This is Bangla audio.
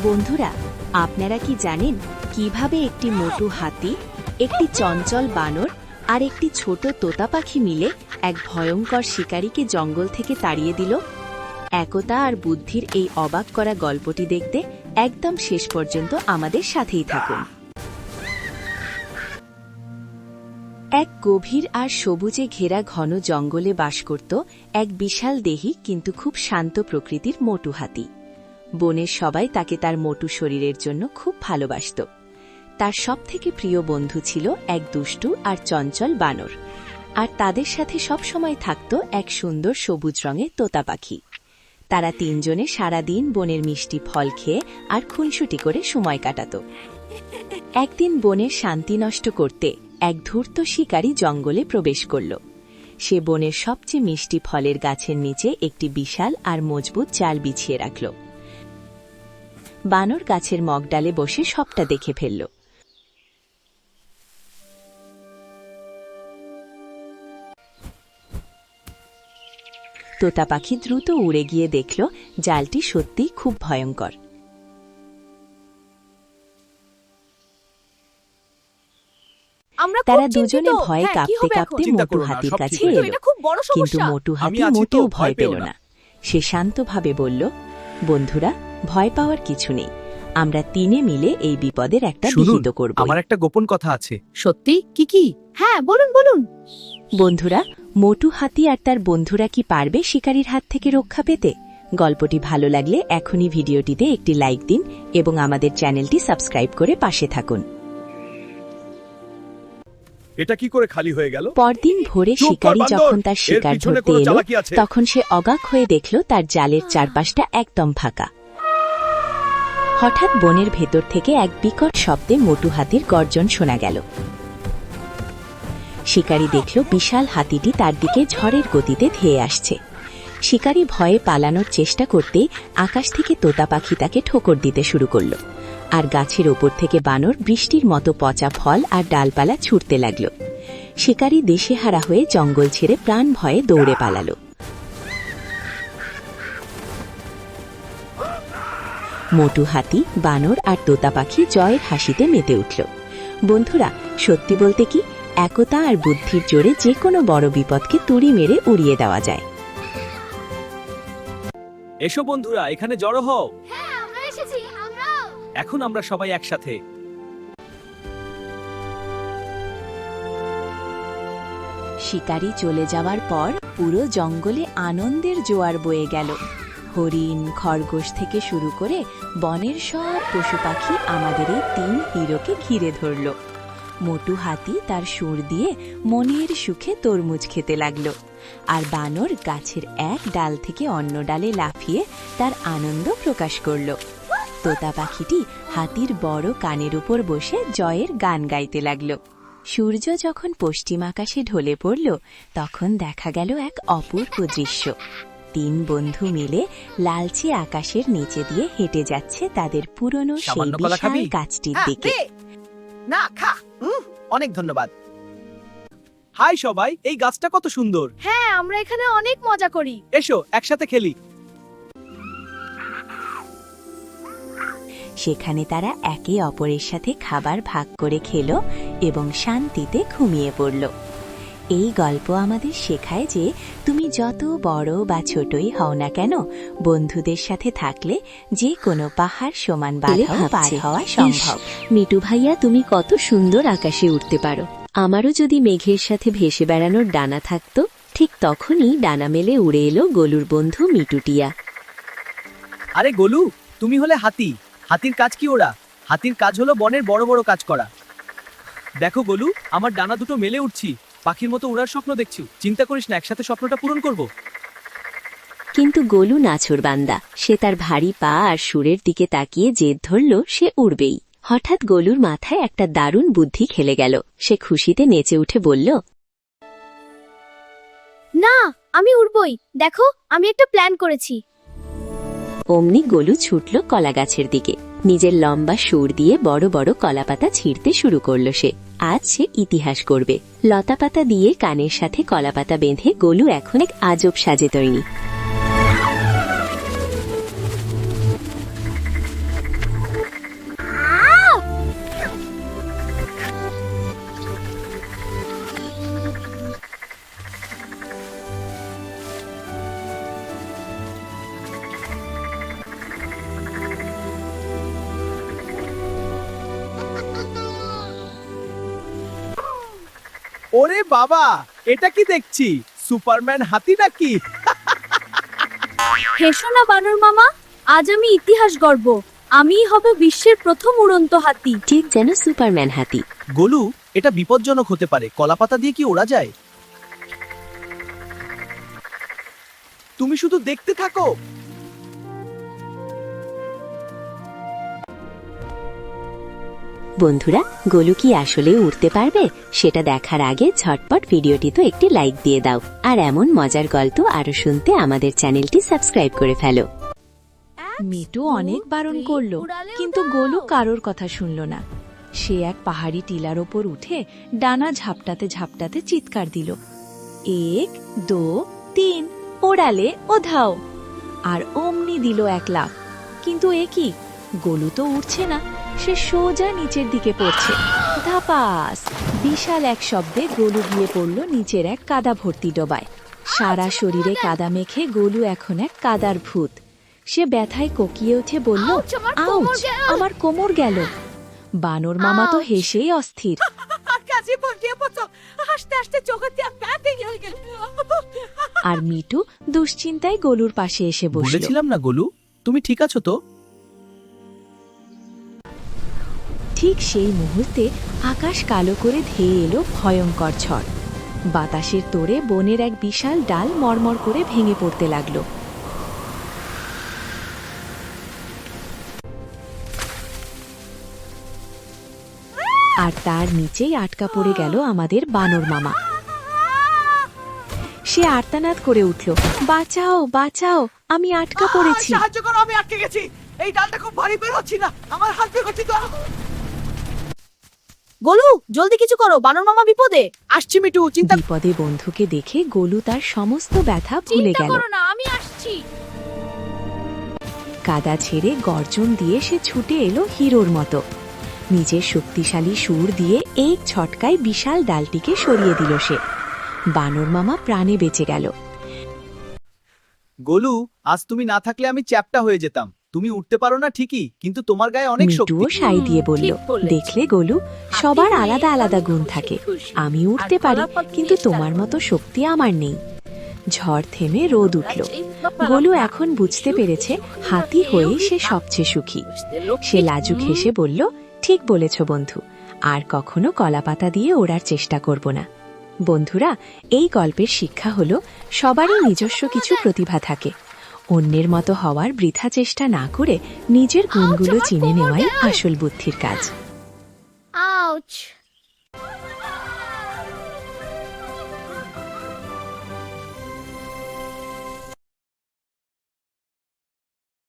বন্ধুরা, আপনারা কি জানেন কিভাবে একটি মোটু হাতি, একটি চঞ্চল বানর আর একটি ছোট তোতা পাখি মিলে এক ভয়ঙ্কর শিকারীকে জঙ্গল থেকে তাড়িয়ে দিল? একতা আর বুদ্ধির এই অবাক করা গল্পটি দেখতে একদম শেষ পর্যন্ত আমাদের সাথেই থাকুন। এক গভীর আর সবুজে ঘেরা ঘন জঙ্গলে বাস করত এক বিশাল দেহী কিন্তু খুব শান্ত প্রকৃতির মোটু হাতি। বনের সবাই তাকে তার মোটু শরীরের জন্য খুব ভালোবাসত। তার সবথেকে প্রিয় বন্ধু ছিল এক দুষ্টু আর চঞ্চল বানর, আর তাদের সাথে সবসময় থাকত এক সুন্দর সবুজ রঙের তোতা পাখি। তারা তিনজনে সারাদিন বনের মিষ্টি ফল খেয়ে আর খুনসুটি করে সময় কাটাত। একদিন বনের শান্তি নষ্ট করতে এক ধূর্ত শিকারী জঙ্গলে প্রবেশ করল। সে বনের সবচেয়ে মিষ্টি ফলের গাছের নিচে একটি বিশাল আর মজবুত জাল বিছিয়ে রাখল। বানর গাছের মগডালে বসে সবটা দেখে ফেলল। তোতা পাখি দ্রুত উড়ে গিয়ে দেখল জালটি সত্যিই খুব ভয়ঙ্কর। তারা দুজনে ভয়ে কাঁপতে কাঁপতে মোটু হাতির কাছে এলো, কিন্তু মোটু হাতি মোটেও ভয় পেল না। সে শান্তভাবে বলল, বন্ধুরা, ভয় পাওয়ার কিছু নেই, আমরা তিনে মিলে এই বিপদের একটা বিহিত করব। আমার একটা গোপন কথা আছে। সত্যি? কি? হ্যাঁ, বলুন বলুন। বন্ধুরা, মোটু হাতি আর তার বন্ধুরা কি পারবে শিকারীর হাত থেকে রক্ষা পেতে? গল্পটি ভালো লাগলে এখনই ভিডিওটিতে একটি লাইক দিন এবং আমাদের চ্যানেলটি সাবস্ক্রাইব করে পাশে থাকুন। এটা কি করে খালি হয়ে গেল? পরদিন ভোরে শিকারী যখন তার শিকার ধরতে এলো, তখন সে অবাক হয়ে দেখল তার জালের চারপাশটা একদম ফাঁকা। হঠাৎ বনের ভেতর থেকে এক বিকট শব্দে মোটু হাতির গর্জন শোনা গেল। শিকারী দেখল বিশাল হাতিটি তার দিকে ঝড়ের গতিতে ধেয়ে আসছে। শিকারী ভয়ে পালানোর চেষ্টা করতে আকাশ থেকে তোতা পাখি তাকে ঠোকর দিতে শুরু করল, আর গাছের ওপর থেকে বানর বৃষ্টির মতো পচা ফল আর ডালপালা ছুটতে লাগল। শিকারী দিশেহারা হয়ে জঙ্গল ছেড়ে প্রাণ ভয়ে দৌড়ে পালাল। মোটু হাতি, বানর আর তোতা পাখি জয়ের হাসিতে মেতে উঠল। বন্ধুরা, সত্যি বলতে কি, একতা আর বুদ্ধির জোরে যে কোনো বড় বিপদকে তুড়ি মেরে উড়িয়ে দেওয়া যায়। এসো বন্ধুরা, এখানে জড়ো হও। হ্যাঁ, আমরা এসেছি, আমরাও। এখন আমরা সবাই একসাথে। শিকারী চলে যাওয়ার পর পুরো জঙ্গলে আনন্দের জোয়ার বয়ে গেল। হরিণ, খরগোশ থেকে শুরু করে বনের সব পশু পাখি আমাদের এই তিন হিরোকে ঘিরে ধরল। মোটু হাতি তার সুর দিয়ে মনের সুখে তরমুজ খেতে লাগলো, আর বানর গাছের এক ডাল থেকে অন্য ডালে লাফিয়ে তার আনন্দ প্রকাশ করল। তোতা পাখিটি হাতির বড় কানের উপর বসে জয়ের গান গাইতে লাগল। সূর্য যখন পশ্চিম আকাশে ঢলে পড়ল, তখন দেখা গেল এক অপূর্ব দৃশ্য। তিন বন্ধু মিলে লালচে আকাশের নিচে দিয়ে হেঁটে যাচ্ছে তাদের পুরনো সেই বিশাল গাছটির দিকে। না, খা। অনেক ধন্যবাদ। হাই সবাই, এই গাছটা কত সুন্দর। হ্যাঁ, আমরা এখানে অনেক মজা করি। এসো একসাথে খেলি। সেখানে তারা একে অপরের সাথে খাবার ভাগ করে খেল এবং শান্তিতে ঘুমিয়ে পড়ল। এই গল্প আমাদের শেখায় যে তুমি যত বড় বা ছোটই হও না কেন, বন্ধুদের সাথে থাকলে যে কোনো পাহাড় সমান বাধাও পার হওয়া সম্ভব। মিটু ভাইয়া, তুমি কত সুন্দর আকাশে উঠতে পারো। আমারও যদি মেঘের সাথে ভেসে বেড়ানোর ডানা থাকতো। ঠিক তখনই ডানা মেলে উড়ে এলো গোলুর বন্ধু মিটুটিয়া। আরে গোলু, তুমি হলে হাতি। হাতির কাজ কি ওরা? হাতির কাজ হলো বনের বড় বড় কাজ করা। দেখো গোলু, আমার ডানা দুটো মেলে উঠছি, পাখির মতো উড়ার স্বপ্ন দেখছি। চিন্তা করিস না, একসাথে স্বপ্নটা পূরণ করব। কিন্তু গোলু নাছোড়বান্দা। সে তার ভারী পা আর সুরের দিকে তাকিয়ে জেদ ধরল সে উড়বেই। হঠাৎ গোলুর মাথায় একটা দারুণ বুদ্ধি খেলে গেল। সে খুশিতে নেচে উঠে বলল, না, আমি উড়বই। দেখো, আমি একটা প্ল্যান করেছি। অমনি গোলু ছুটল কলা গাছের দিকে। নিজের লম্বা সুর দিয়ে বড় বড় কলাপাতা ছিঁড়তে শুরু করল সে। আজ সে ইতিহাস করবে। লতাপাতা দিয়ে কানের সাথে কলাপাতা বেঁধে গোলু এখন এক আজব সাজে তৈরি। ওরে বাবা, এটা কি দেখছি? সুপারম্যান হাতি নাকি? হেসো না বানর মামা, আজ আমি ইতিহাস গড়ব। আমিই হব বিশ্বের প্রথম উড়ন্ত হাতি। ঠিক যেন সুপারম্যান হাতি। গোলু, এটা বিপজ্জনক হতে পারে। কলাপাতা দিয়ে কি ওড়া যায়? তুমি শুধু দেখতে থাকো। বন্ধুরা, গোলু কি আসলে উড়তে পারবে সেটা দেখার আগে ঝটপট ভিডিওটি তো একটি লাইক দিয়ে দাও, আর এমন মজার গল্প আরো শুনতে আমাদের চ্যানেলটি সাবস্ক্রাইব করে ফেলো। মিটু অনেক বারণ করলো, কিন্তু গোলু কারোর কথা শুনল না। সে এক পাহাড়ি টিলার ওপর উঠে ডানা ঝাপটাতে ঝাপটাতে চিৎকার দিল, 1 2 3, ওড়ালে ওধাও। আর অমনি দিল এক লাফ। কিন্তু এ কি, গোলু তো উঠছে না, সে সোজা নিচের দিকে পড়ছে। ধাপাস! বিশাল এক শব্দে গোলু গিয়ে পড়ল নিচের এক কাদা ভর্তি ডোবায়। সারা শরীরে কাদা মেখে গোলু এখন এক কাদার ভূত। সে ব্যথায় কোকিয়ে উঠে বলল, আউচ, আমার কোমর গেল। বানর মামা তো হেসেই অস্থির। আর মিটু দুশ্চিন্তায় গোলুর পাশে এসে বসল। বলেছিলাম না গোলু, তুমি ঠিক আছো তো? ঠিক সেই মুহূর্তে আকাশ কালো করে ধেয়ে এলো ভয়ঙ্কর ঝড়। বাতাসের তোড়ে বনের এক বিশাল ডাল মরমর করে ভেঙে পড়তে লাগলো। আর তার নিচেই আটকা পড়ে গেল আমাদের বানর মামা। সে আর্তনাদ করে উঠল, বাঁচাও বাঁচাও, আমি আটকা পড়েছি। সাহায্য করো, আমি আটকে গেছি। এই ডালটা খুব ভারী, বের হচ্ছি না, আমার হাত বের করছি তো। গোলু, জলদি কিছু করো, বানর মামা বিপদে। আসছি মিটু, চিন্তা বিপদে বন্ধুকে দেখে গোলু তার সমস্ত ব্যথা ভুলে গেল। না, আমি আসছি। কাদা ছেড়ে গর্জন দিয়ে সে ছুটে এলো হিরোর মতো। নিজের শক্তিশালী সুর দিয়ে এক ছটকায় বিশাল ডালটিকে সরিয়ে দিল সে। বানর মামা প্রাণে বেঁচে গেল। গোলু, আজ তুমি না থাকলে আমি চ্যাপ্টা হয়ে যেতাম। তুমি উঠতে পারো না ঠিকই, কিন্তু তোমার গায়ে অনেক শক্তি। মিটুও সাই দিয়ে বলল, দেখলে গোলু, সবার আলাদা আলাদা গুণ থাকে। আমি উঠতে পারি, কিন্তু তোমার মতো শক্তি আমার নেই। ঝড় থেমে রোদ উঠল। গোলু এখন বুঝতে পেরেছে হাতি হয়েই সে সবচেয়ে সুখী। সে লাজুক হেসে বলল, ঠিক বলেছ বন্ধু, আর কখনো কলাপাতা দিয়ে ওড়ার চেষ্টা করব না। বন্ধুরা, এই গল্পের শিক্ষা হলো, সবারই নিজস্ব কিছু প্রতিভা থাকে। অন্যের মতো হওয়ার বৃথা চেষ্টা না করে নিজের গুণগুলো চিনে নেওয়াই আসল বুদ্ধির কাজ। আউচ।